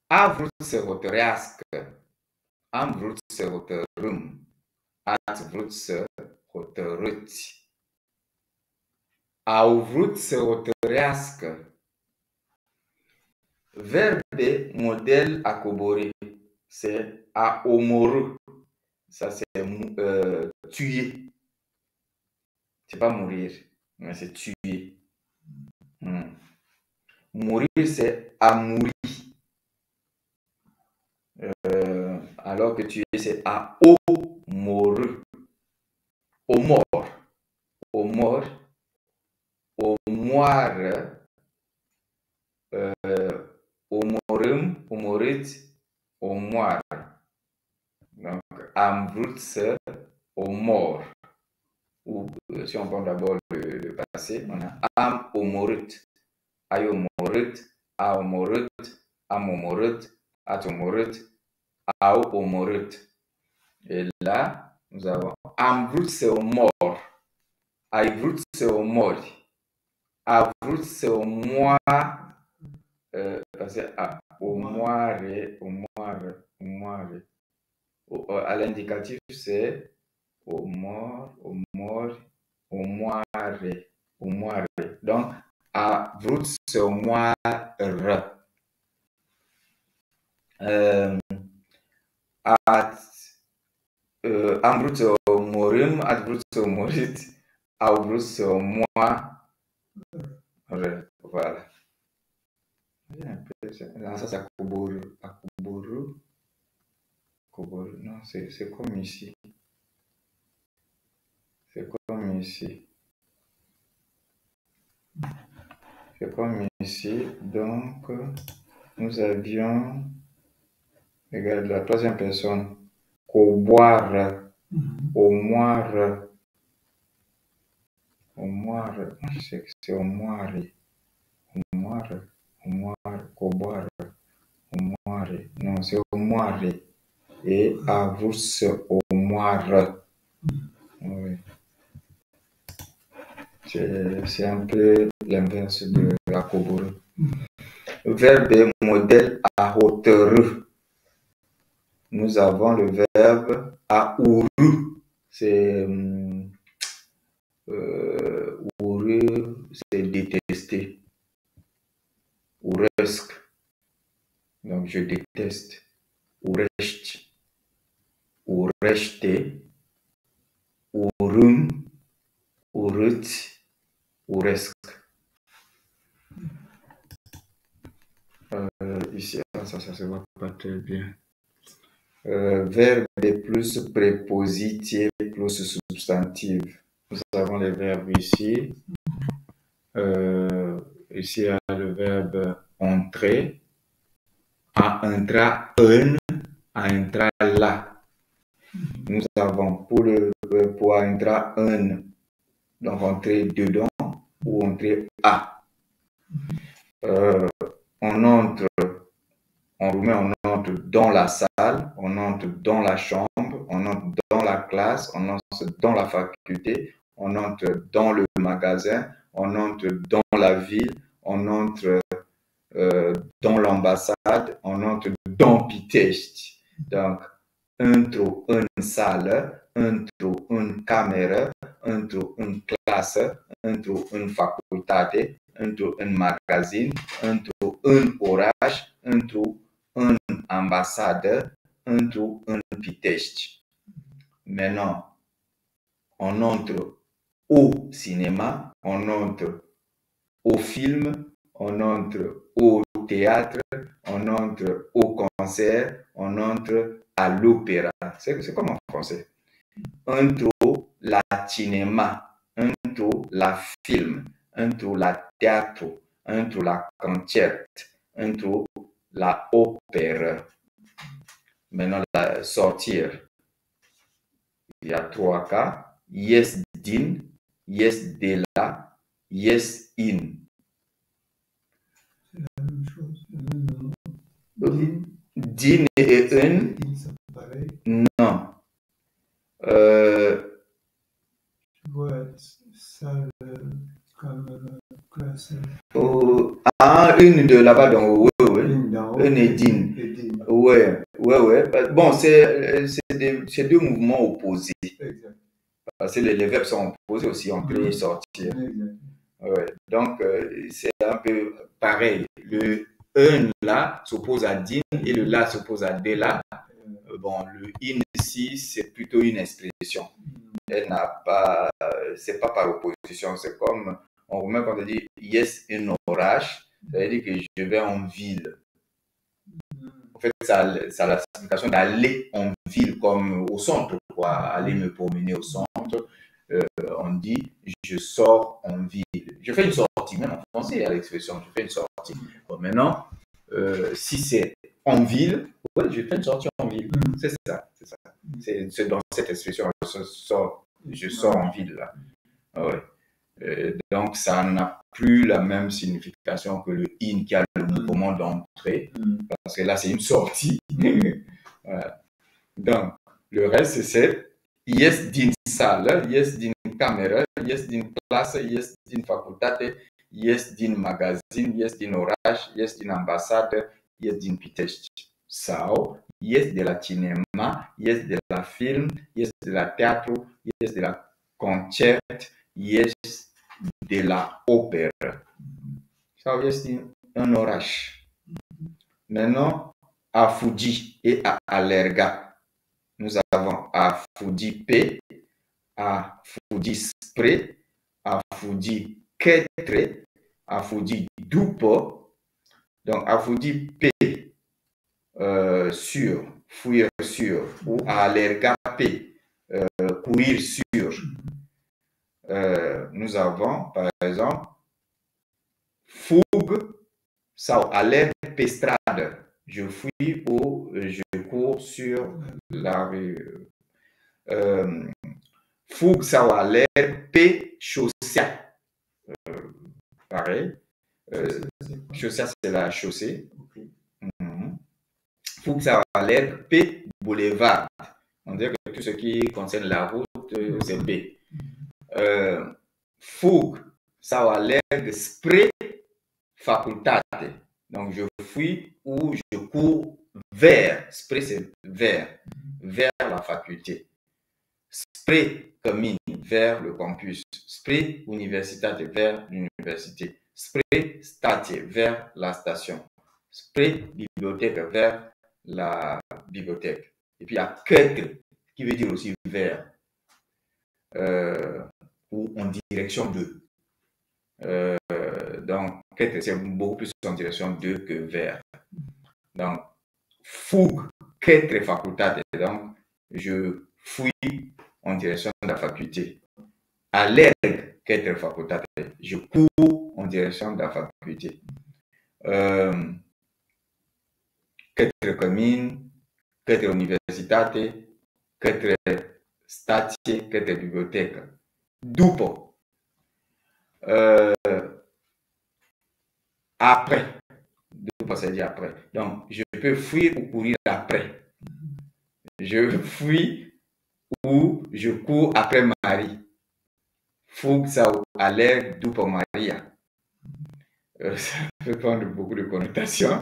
A vrut să hotărească. Am vrut să hotărâm. Ați vrut să hotărâți. Au vrut să hotărească. Verbe modèle à coborer, c'est à omorâ. Ça c'est tuer. C'est pas mourir, mais c'est tuer. Mourir c'est à mourir. Alors que tuer c'est à omorâ. Omor. Omor. Omoară. Omorâm, omorâți, omoară. Donc, am vrut să omor. Ou, si on prend d'abord le passé, on a am omorât. Ai omorât, a omorât, am omorât, ați omorât, au omorât. Et là, nous avons am vrut să omor. Ai vrut să omori. A vrut să omoare. Parce que omoare, omoare, omoare. À l'indicatif, c'est omor, omor, omoare, omoare. Donc, a vrut să omoară. Am vrut să omorâm, ați vrut să omoriți, au vrut să omoară. Voilà. Ça, c'est Koboru. Koboru. Koboru. Non, c'est comme ici. C'est comme ici. C'est comme ici. Donc, nous avions, regarde, la troisième personne. Koboire. Omoire. Omoire. C'est omoire. Omoire. Omoire. Koboire. Omoire. Non, c'est omoire. Et avus omoire. Oui. C'est un peu l'inverse de la coboură. Verbe modèle à hotărâ. Nous avons le verbe à urâ. C'est urâ, c'est détester. Urăsc. Donc je déteste. Urăști. Urăște. Urâm. Urâți. Uresc. Ici, ça se voit pas très bien. Verbe plus prépositif plus substantif. Nous avons les verbes ici. Ici, il y a le verbe entrer. A entrar un, a entrar là. Nous avons pour entrar un, donc entrer dedans ou entrer à. On entre, en roumain, on entre dans la salle, on entre dans la chambre, on entre dans la classe, on entre dans la faculté, on entre dans le magasin, on entre dans la ville, on entre dans l'ambassade, on entre dans Pitești. Donc, într-o în sală, într-o în cameră, într-o în clasă, într-o în facultate, într-o în magazin, într-o în oraș, într-o în ambasadă, într-o în Pitești. Maintenant, on entre au cinéma, on entre au film, on entre au théâtre, on entre au concert, on entre à l'opéra. C'est comme en français. Entro la cinéma, entro la film, entro la théâtre, entro la concert, entro la opéra. Maintenant, sortir. Il y a 3 cas. Yes din, yes de la, yes in. Din et un. Non. Tu vois ça comme classe. Une de là-bas, donc, oui. Un et din. Ouais. Bon, c'est deux mouvements opposés. Exact. Parce que les verbes sont opposés aussi, entrer et sortir. Ouais. Donc, c'est un peu pareil. Le un là s'oppose à din et le là s'oppose à de là. Bon, le in ici, c'est plutôt une expression. Elle n'a pas, c'est pas par opposition. C'est comme, on remet quand on dit yes, un orage, ça veut dire que je vais en ville. En fait, ça a la signification d'aller en ville, comme au centre, quoi. Aller me promener au centre. On dit je sors en ville. Je fais une sortie, même en français, il y a l'expression je fais une sortie. Bon, maintenant, si c'est en ville, ouais, je fais une sortie en ville. C'est ça. C'est dans cette expression, je sors en ville là. Ouais. Donc, ça n'a plus la même signification que le in qui a le mouvement d'entrée, parce que là, c'est une sortie. Voilà. Donc, le reste, c'est yes din sală, yes din cameră, yes din clasă, yes din facultate, yes din magazin, yes din oraș, yes din ambasadă, yes din Pitești. Sau yes de la cinema, yes de la film, yes de la teatru, yes de la concert, yes de la opéră. Sau yes din un oraș. Maintenant, a fugi et a alerga. Nous avons a fuggi pe, a fuggi spre, a fuggi către, a fuggi după. Donc, a fuggi pe, sur, fuir sur, ou a alerga pe, courir sur. Nous avons, par exemple, fug sau alerg pe stradă. Je fuis ou je cours sur la rue. Fug sau alerg pe șosea. Pareil. Șosea, c'est la chaussée. Fug sau alerg pe boulevard. On dirait que tout ce qui concerne la route, c'est B. Fug sau alerg spre facultate. Donc, je fuis ou je cours vers, spre c'est vers la faculté. Spre cammine vers le campus. Spre universitate, vers l'université. Spre statie, vers la station. Spre bibliothèque, vers la bibliothèque. Et puis, il y a către, qui veut dire aussi vers, ou en direction de. Donc, către, c'est beaucoup plus en direction de que vers. Donc, fug, Quatre facultate. Donc, je fouille en direction de la faculté. Allergue, quatre facultate. Je cours en direction de la faculté. Quatre communes, quatre universitate, quatre stati, quatre bibliothèques. Dopo. Après. Dopo, c'est dire après. Donc, je peux fuir ou courir après. Je fuis ou je cours après Marie. Fug sau alerte dopo Maria. Ça peut prendre beaucoup de connotations.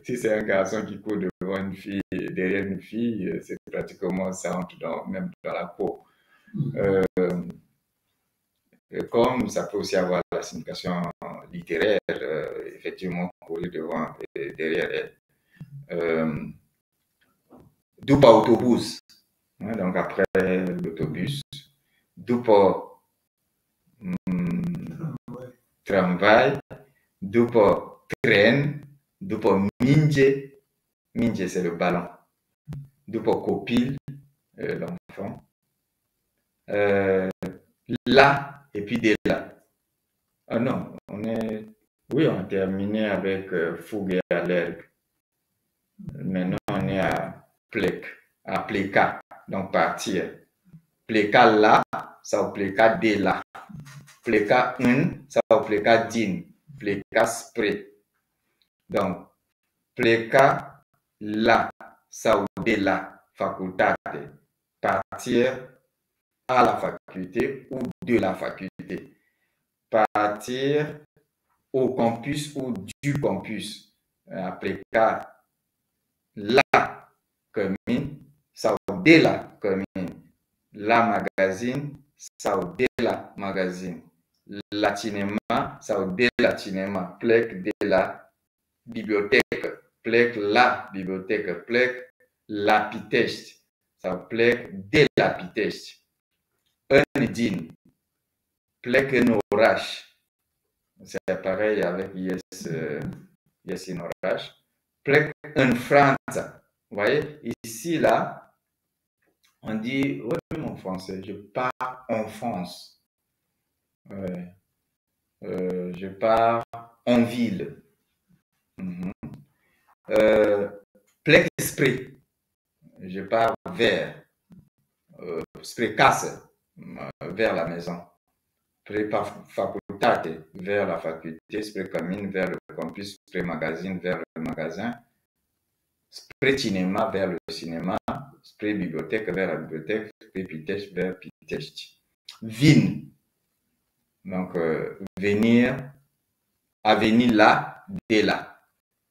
Si c'est un garçon qui court devant une fille, derrière une fille, c'est pratiquement ça entre même dans la peau. Comme ça peut aussi avoir la signification littéraire, effectivement, courir devant et derrière elle. Dopo autobus, hein, donc après l'autobus. Dopo tramvai, dopo tren, dopo minge, minge c'est le ballon, dopo copil, l'enfant, là et puis de là. Ah non, oui, on a terminé avec fougue et allergue. Maintenant on est à plec, à pleca, donc partir. Pleca là, ça va pleca de là. Pleca ça va pleca din. Pleca spray. Donc, pleca là, ça va de la facultate. Partir à la faculté ou de la faculté. Partir au campus ou du campus. Pleca la commune, ça va de la commune. La magazine, ça va de la magazine. La cinéma, ça va de la cinéma. Plec de la bibliothèque. Plec la bibliothèque. Plec la pitest. Ça va plec de la pitest. Un din. Plec un orage. C'est pareil avec yes in orage. Plec un France. Vous voyez, ici, là, on dit, oui, même en français, je pars en France. Ouais. Je pars en ville. Plec esprit. Je pars vers. Spre casse, vers la maison. Spre facultate, vers la faculté. Spre commune, vers le campus. Spre magazine, vers le magasin. Spre cinéma, vers le cinéma. Spre bibliothèque, vers la bibliothèque. Spre pitech, vers pitech. Vin. Donc, venir, à venir là, de là.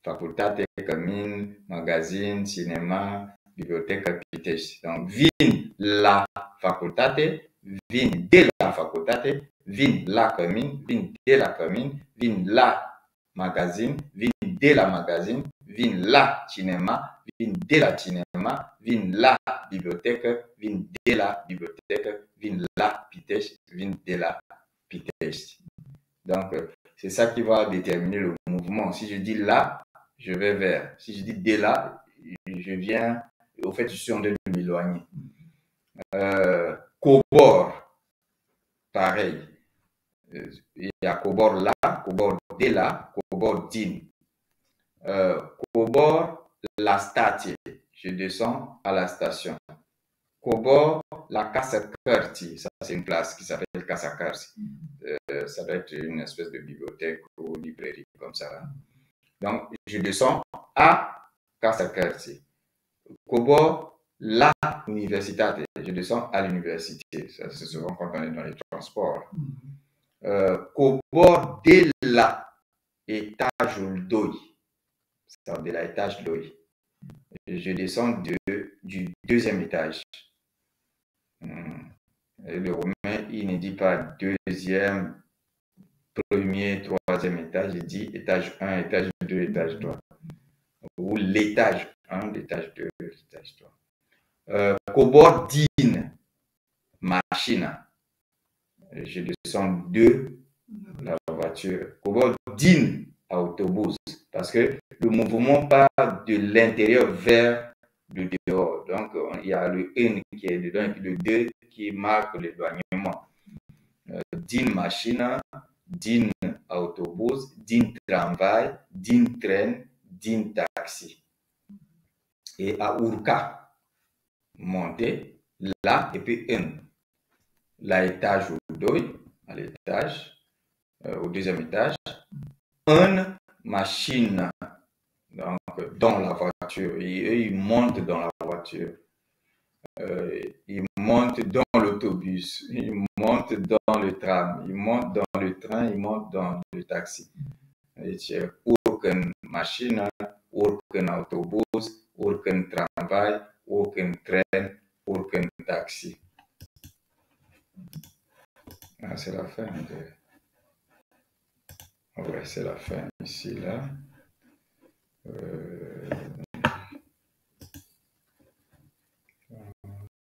Facultate, commune, magazine, cinéma, bibliothèque, pitech. Donc, vin la facultate, vin de la facultate, vin la commune, vin de la commune, vin la magazine, vin de la magazine, vin la cinéma, vin de la cinéma, vin la bibliothèque, vin de la bibliothèque, vin la pitech, vin de la pitech. Donc, c'est ça qui va déterminer le mouvement. Si je dis là, je vais vers. Si je dis de là, je viens. Au fait, je suis en train de m'éloigner. Cobord, pareil. Il y a cobord là, cobord de là, cobord din. Cobord, la station. Je descends à la station. Cobord, la Casa Carti. Ça, c'est une place qui s'appelle Casa Carti. Ça doit être une espèce de bibliothèque ou librairie comme ça. Donc, je descends à Casa Carti. Cobord, la universitate. Je descends à l'université. Ça, c'est souvent quand on est dans les transports. Cobord de la étage doi. Ça, de l'étage doi. Je descends du deuxième étage. Le romain, il ne dit pas deuxième, premier, troisième étage, il dit étage 1, étage 2, étage 3. Ou l'étage 1, l'étage 2, l'étage 3. Cobord din, machine. Je descends de la voiture. Cobord din, autobus. parce que le mouvement part de l'intérieur vers le dehors. Donc, il y a le 1 qui est dedans et puis le 2 qui marque l'éloignement d'une machine, d'un autobus, d'un tramway, d'un train, d'un taxi. Et à Urca, monter là et puis 1. Là, étage au 2, à l'étage, au deuxième étage, une machine donc, dans la voiture. Et eux, ils montent dans la voiture. Ils montent dans l'autobus, ils montent dans le tram, ils montent dans le train, ils montent dans le taxi. C'est aucune machine, aucun autobus, aucun tramway, aucun train, aucun taxi.